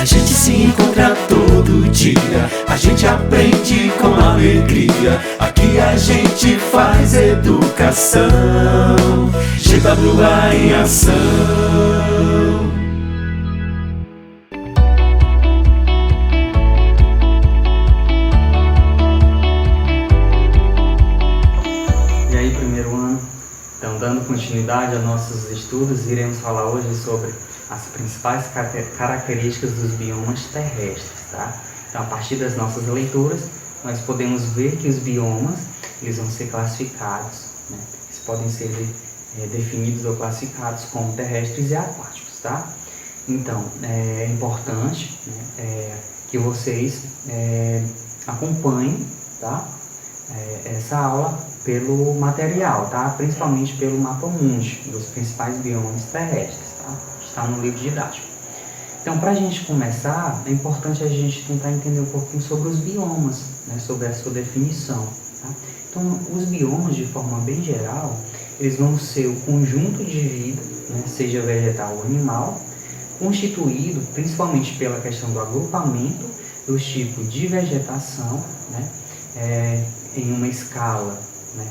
gente se encontra todo dia, a gente aprende com alegria. Aqui a gente faz educação, GWA em ação. E aí, primeiro ano? Então, dando continuidade aos nossos estudos, iremos falar hoje sobre as principais características dos biomas terrestres, tá? Então, a partir das nossas leituras, nós podemos ver que os biomas, eles vão ser classificados, né? Eles podem ser definidos ou classificados como terrestres e aquáticos, tá? Então, é importante, né, que vocês acompanhem, tá? Essa aula pelo material, tá? Principalmente pelo mapa mundi dos principais biomas terrestres, tá? Está no livro didático. Então, para a gente começar, é importante a gente tentar entender um pouquinho sobre os biomas, né? Sobre a sua definição, tá? Então, os biomas, de forma bem geral, eles vão ser o conjunto de vida, né? Seja vegetal ou animal, constituído principalmente pela questão do agrupamento dos tipos de vegetação, né? Em uma escala, né,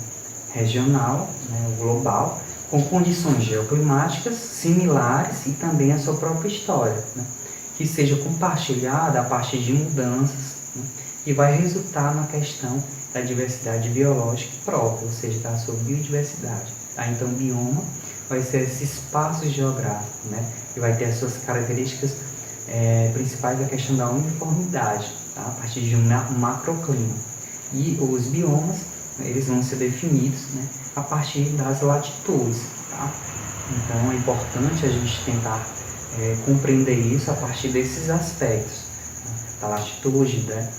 regional, né, global, com condições geoclimáticas similares e também a sua própria história, né, que seja compartilhada a partir de mudanças, né, e vai resultar na questão da diversidade biológica própria, ou seja, da sua biodiversidade. Tá? Então, o bioma vai ser esse espaço geográfico, né, e vai ter as suas características principais da questão da uniformidade, tá? A partir de um macroclima. E os biomas, eles vão ser definidos, né, a partir das latitudes, tá? Então é importante a gente tentar compreender isso a partir desses aspectos, tá? Da latitude, né,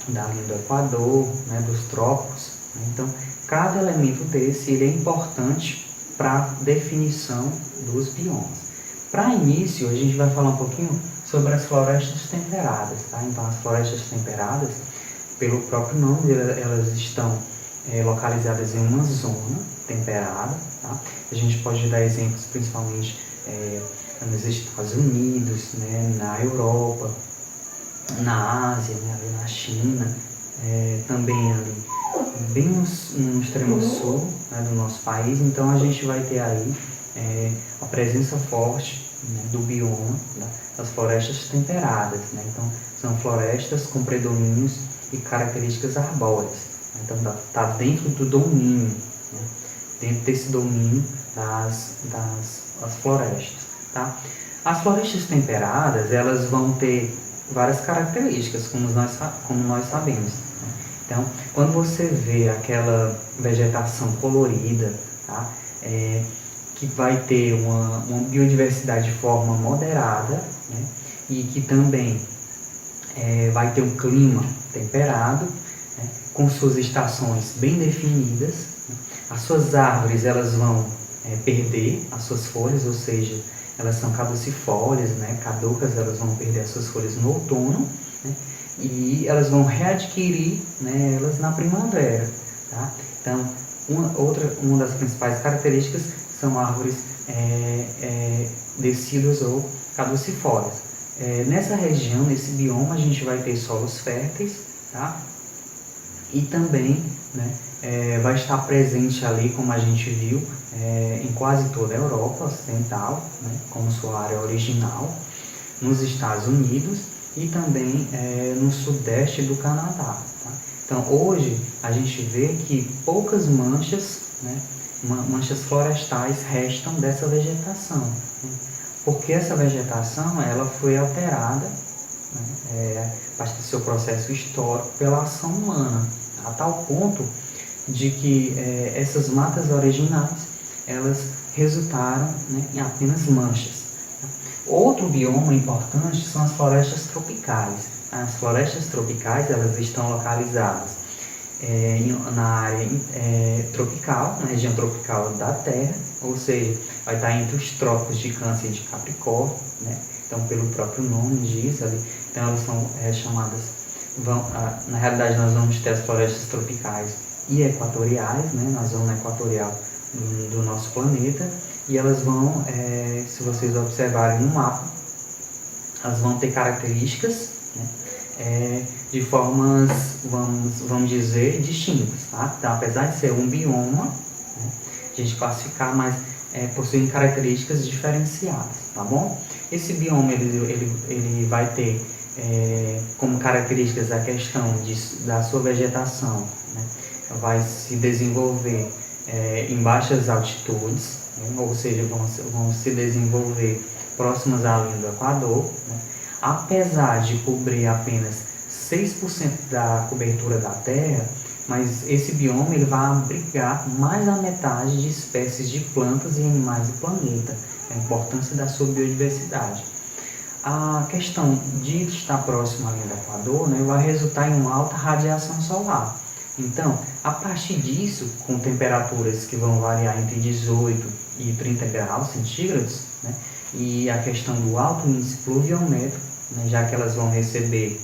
da linha do Equador, né, dos trópicos, né? Então cada elemento desse ele é importante para a definição dos biomas. Para início, a gente vai falar um pouquinho sobre as florestas temperadas, tá? Então as florestas temperadas, pelo próprio nome, elas estão localizadas em uma zona temperada, tá? A gente pode dar exemplos principalmente nos Estados Unidos, né, na Europa, na Ásia, né, ali na China, também ali bem no extremo sul, né, do nosso país. Então a gente vai ter aí a presença forte, né, do bioma, das florestas temperadas, né? Então são florestas com predomínios e características arbóreas. Então está dentro do domínio, né? Dentro desse domínio das florestas, tá? As florestas temperadas, elas vão ter várias características, como nós sabemos, né? Então, quando você vê aquela vegetação colorida, tá? Que vai ter uma biodiversidade de forma moderada, né? E que também vai ter um clima temperado, né, com suas estações bem definidas, né? As suas árvores elas vão perder as suas folhas, ou seja, elas são caducifólias, né, caducas, elas vão perder as suas folhas no outono, né, e elas vão readquirir, né, elas na primavera, tá? Então, uma das principais características são árvores decíduas ou caducifólias. Nessa região, nesse bioma, a gente vai ter solos férteis, tá? E também, né, vai estar presente ali, como a gente viu, em quase toda a Europa Ocidental, né, como sua área original, nos Estados Unidos e também no sudeste do Canadá. Tá? Então, hoje, a gente vê que poucas manchas, né, manchas florestais restam dessa vegetação, né? Porque essa vegetação ela foi alterada, né, a partir do seu processo histórico pela ação humana, a tal ponto de que essas matas originais elas resultaram, né, em apenas manchas. Outro bioma importante são as florestas tropicais. As florestas tropicais elas estão localizadas na área tropical, na região tropical da Terra, ou seja, vai estar entre os trópicos de Câncer e de Capricórnio, né? Então, pelo próprio nome diz ali, então elas são chamadas, na realidade nós vamos ter as florestas tropicais e equatoriais, né? Na zona equatorial do nosso planeta, e elas vão, se vocês observarem no mapa, elas vão ter características, né, de formas, vamos dizer, distintas, tá? Então, apesar de ser um bioma, né, a gente classificar, mas possuem características diferenciadas, tá bom? Esse bioma ele vai ter como características a questão da sua vegetação, né? Vai se desenvolver em baixas altitudes, né? Ou seja, vão se desenvolver próximas à linha do Equador, né? Apesar de cobrir apenas 6% da cobertura da Terra, mas esse bioma ele vai abrigar mais da metade de espécies de plantas e animais do planeta, a importância da sua biodiversidade. A questão de estar próximo à linha do Equador, né, vai resultar em uma alta radiação solar. Então, a partir disso, com temperaturas que vão variar entre 18 e 30 graus centígrados, né, e a questão do alto índice pluviométrico, né, já que elas vão receber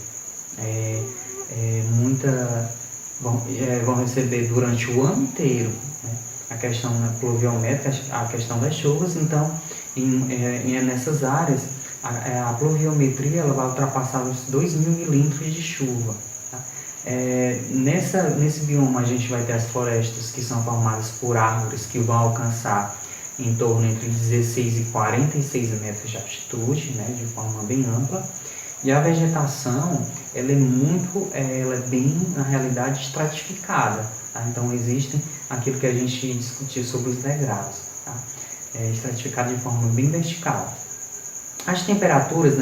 vão receber durante o ano inteiro, né, a questão pluviométrica, a questão das chuvas. Então, nessas áreas, a pluviometria ela vai ultrapassar os 2.000 milímetros de chuva. Tá? Nesse bioma, a gente vai ter as florestas que são formadas por árvores que vão alcançar em torno entre 16 e 46 metros de altitude, né, de forma bem ampla. E a vegetação, ela é bem, na realidade, estratificada. Tá? Então, existem aquilo que a gente discutiu sobre os degraus, tá? Estratificado de forma bem vertical. As temperaturas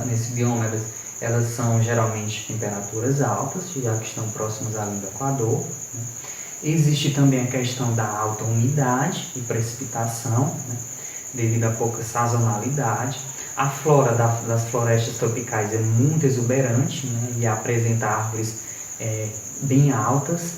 nesse bioma, elas são geralmente temperaturas altas, já que estão próximas à linha do Equador, né? Existe também a questão da alta umidade e precipitação, né, devido à pouca sazonalidade. A flora das florestas tropicais é muito exuberante, né, e apresenta árvores bem altas,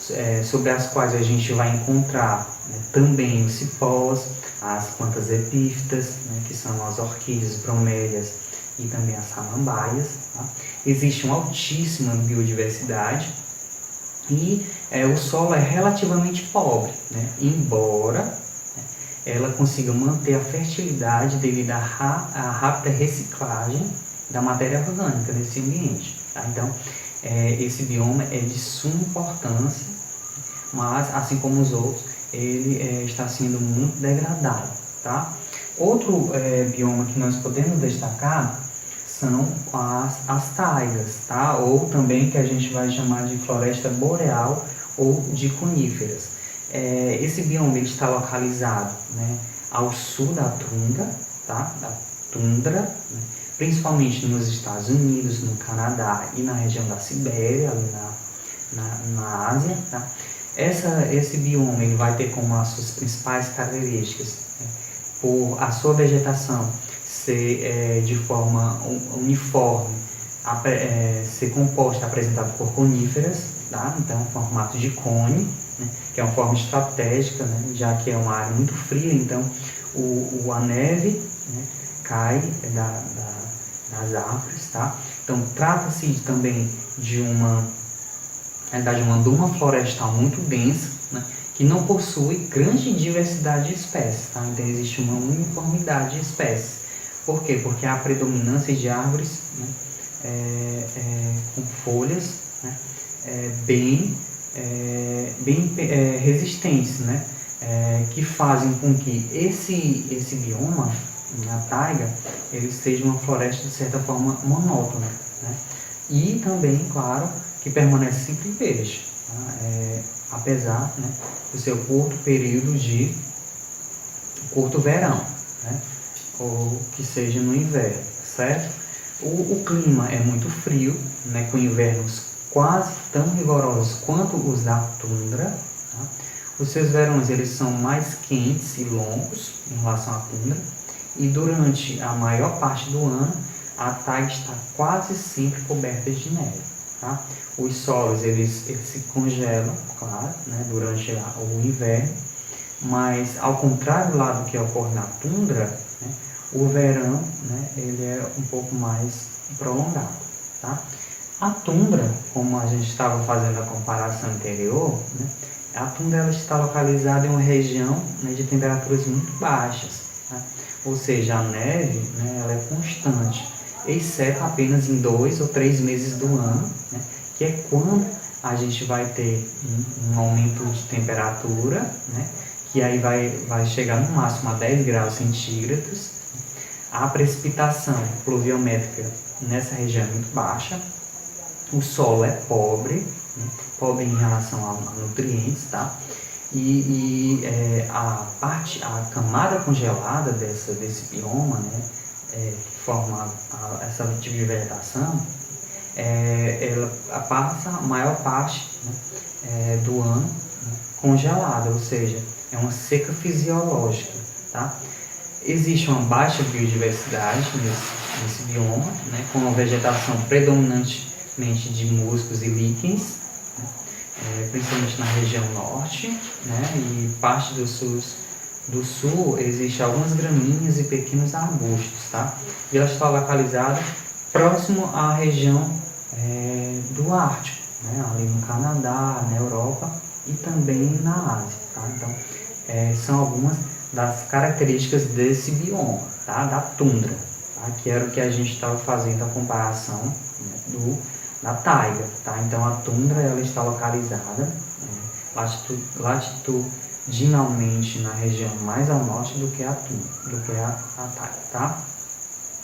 né, sobre as quais a gente vai encontrar, né, também os cipós, as plantas epífitas, né, que são as orquídeas, bromélias e também as samambaias. Tá? Existe uma altíssima biodiversidade e o solo é relativamente pobre, né, embora ela consiga manter a fertilidade devido à rápida reciclagem da matéria orgânica nesse ambiente. Tá? Então, esse bioma é de suma importância, mas, assim como os outros, ele está sendo muito degradado. Tá? Outro bioma que nós podemos destacar são as taigas, tá? Ou também que a gente vai chamar de floresta boreal ou de coníferas. Esse bioma ele está localizado, né, ao sul da tundra, tá? Da tundra, né, principalmente nos Estados Unidos, no Canadá e na região da Sibéria, ali na Ásia. Tá? Esse bioma ele vai ter como as suas principais características, né, por a sua vegetação ser de forma uniforme, ser composta, apresentada por coníferas, tá? Então, formato de cone, né, que é uma forma estratégica, né, já que é uma área muito fria, então a neve, né, cai das árvores. Tá? Então, trata-se também de uma florestal muito densa, né, que não possui grande diversidade de espécies. Tá? Então, existe uma uniformidade de espécies. Por quê? Porque há a predominância de árvores, né, com folhas, né, bem resistentes, né, que fazem com que esse bioma, a taiga, ele seja uma floresta de certa forma monótona, né, e também, claro, que permanece sempre verde, tá? Apesar, né, do seu curto período de curto verão, né, ou que seja no inverno, certo? O clima é muito frio, né, com invernos quase tão rigorosos quanto os da tundra. Tá? Os seus verões eles são mais quentes e longos em relação à tundra, e durante a maior parte do ano a taiga está quase sempre coberta de neve. Tá? Os solos eles se congelam, claro, né, durante o inverno, mas ao contrário lá do que ocorre na tundra, né, o verão, né, ele é um pouco mais prolongado. Tá? A tundra, como a gente estava fazendo a comparação anterior, né, a tundra ela está localizada em uma região, né, de temperaturas muito baixas. Tá? Ou seja, a neve, né, ela é constante. exceto apenas em 2 ou 3 meses do ano, né, que é quando a gente vai ter um aumento de temperatura, né, que aí vai chegar no máximo a 10 graus centígrados. A precipitação pluviométrica nessa região é muito baixa, o solo é pobre, né, pobre em relação a nutrientes, tá? A camada congelada desse bioma, né, que forma essa tipo de vegetação, ela passa a maior parte, né, do ano, né, congelada, ou seja, é uma seca fisiológica, tá? Existe uma baixa biodiversidade nesse bioma, né, com a vegetação predominantemente de musgos e líquens, né, principalmente na região norte, né, e parte do sul existe algumas gramíneas e pequenos arbustos, tá? E ela está localizada próximo à região do Ártico, né, ali no Canadá, na Europa e também na Ásia, tá? Então, são algumas das características desse bioma, tá? Da tundra, tá? Que era o que a gente estava fazendo a comparação, né, da taiga, tá? Então a tundra ela está localizada latitudinalmente na região mais ao norte do que a taiga, tá?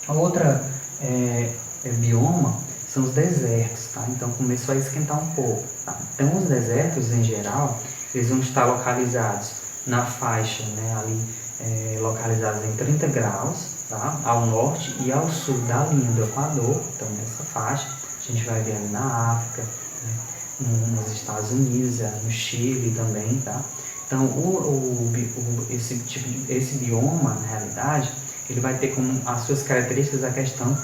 A outra bioma são os desertos, tá? Então começou a esquentar um pouco, tá? Então os desertos em geral eles vão estar localizados na faixa, né, ali localizados em 30 graus, tá, ao norte e ao sul da linha do Equador. Então nessa faixa a gente vai ver ali na África, né, nos Estados Unidos, no Chile também, tá? Então esse bioma, na realidade, ele vai ter como as suas características a questão.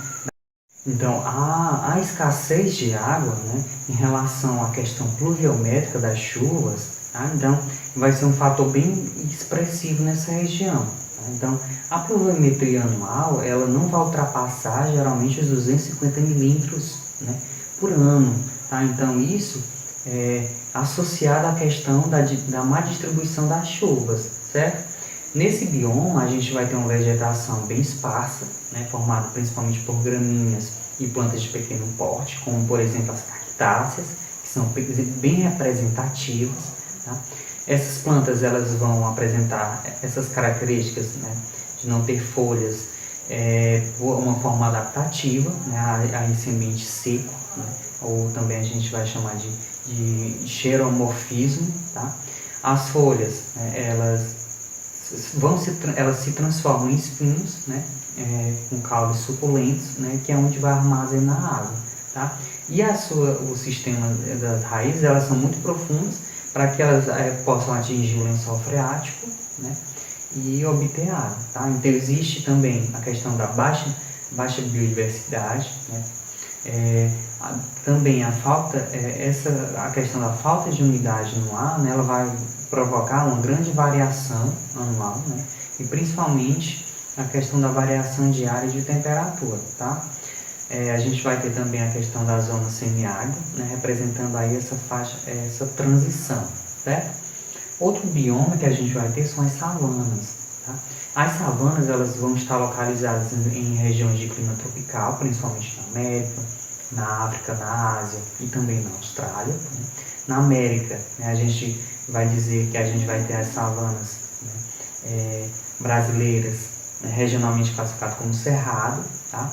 Então, a escassez de água, né, em relação à questão pluviométrica das chuvas, tá? Então, vai ser um fator bem expressivo nessa região. Tá? Então, a pluviometria anual, ela não vai ultrapassar geralmente os 250 milímetros, né, por ano. Tá? Então, isso é associado à questão da má distribuição das chuvas, certo? Nesse bioma, a gente vai ter uma vegetação bem esparsa, né, formada principalmente por gramíneas e plantas de pequeno porte, como, por exemplo, as cactáceas, que são bem representativas, tá? Essas plantas elas vão apresentar essas características, né, de não ter folhas, por uma forma adaptativa, né, a esse ambiente seco, né, ou também a gente vai chamar de xeromorfismo, tá? As folhas, né, elas se transformam em espinhos, né, com caules suculentos, né, que é onde vai armazenar a água, tá? E o sistema das raízes, elas são muito profundas para que elas possam atingir o lençol freático, né, e obter água, tá? Então existe também a questão da baixa biodiversidade, né? Também a questão da falta de umidade no ar, né, ela vai provocar uma grande variação anual, né, e principalmente a questão da variação diária de temperatura, tá? A gente vai ter também a questão da zona semiárida, né, representando aí essa transição, certo? Outro bioma que a gente vai ter são as savanas, tá? As savanas elas vão estar localizadas em regiões de clima tropical, principalmente na América, na África, na Ásia e também na Austrália, né? Na América, né, a gente vai dizer que a gente vai ter as savanas, né, brasileiras, né, regionalmente classificadas como cerrado, tá?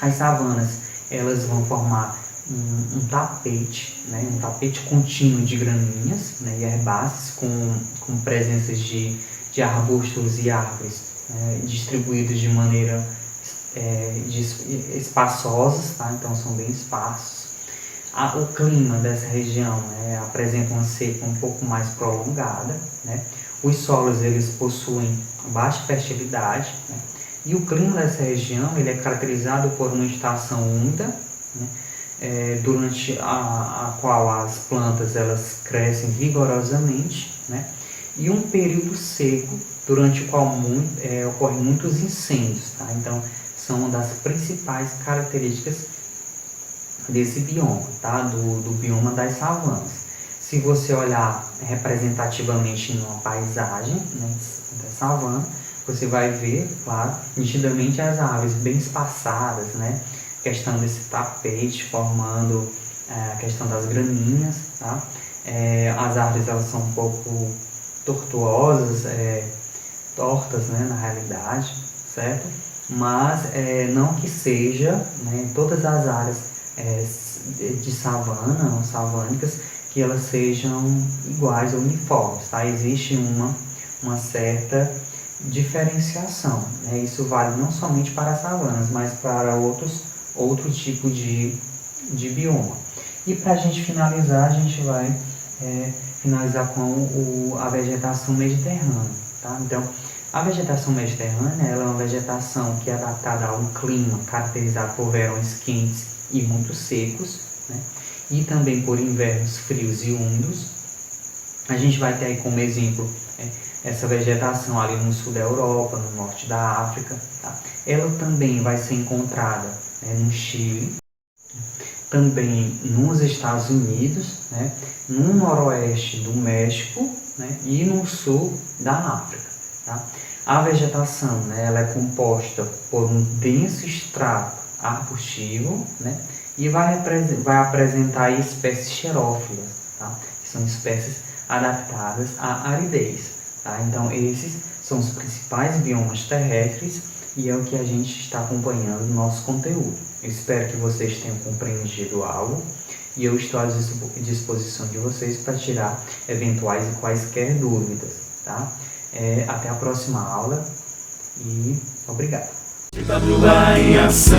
As savanas elas vão formar um tapete, né, um tapete contínuo de gramíneas, né, e herbáceas com presenças de arbustos e árvores, né, distribuídos de maneira espaçosas, tá? Então são bem esparsos. O clima dessa região, né, apresenta uma seca um pouco mais prolongada, né? Os solos eles possuem baixa fertilidade, né? E o clima dessa região ele é caracterizado por uma estação úmida, né, durante a qual as plantas elas crescem vigorosamente, né, e um período seco durante o qual ocorrem muitos incêndios, tá? Então são uma das principais características desse bioma, tá? Do bioma das savanas. Se você olhar representativamente numa paisagem, né, da savana, você vai ver, claro, nitidamente as árvores bem espaçadas, né? Questão desse tapete formando a questão das graminhas, tá? As árvores elas são um pouco tortuosas, tortas, né, na realidade, certo? Mas não que seja, né, todas as áreas de savana ou savânicas que elas sejam iguais ou uniformes, tá? Existe uma certa diferenciação, né? Isso vale não somente para as savanas, mas para outro tipo de bioma. E para a gente finalizar, a gente vai finalizar com a vegetação mediterrânea, tá? Então, a vegetação mediterrânea ela é uma vegetação que é adaptada a um clima caracterizado por verões quentes e muito secos, né? E também por invernos frios e úmidos. A gente vai ter aí como exemplo essa vegetação ali no sul da Europa, no norte da África, tá? Ela também vai ser encontrada no Chile, também nos Estados Unidos, né? No noroeste do México, né? E no sul da África, tá? A vegetação, né, ela é composta por um denso extrato arbustivo, né, e vai apresentar espécies xerófilas, tá, que são espécies adaptadas à aridez. Tá? Então, esses são os principais biomas terrestres e é o que a gente está acompanhando no nosso conteúdo. Eu espero que vocês tenham compreendido algo e eu estou à disposição de vocês para tirar eventuais e quaisquer dúvidas. Tá? Até a próxima aula e obrigado. TWA em ação.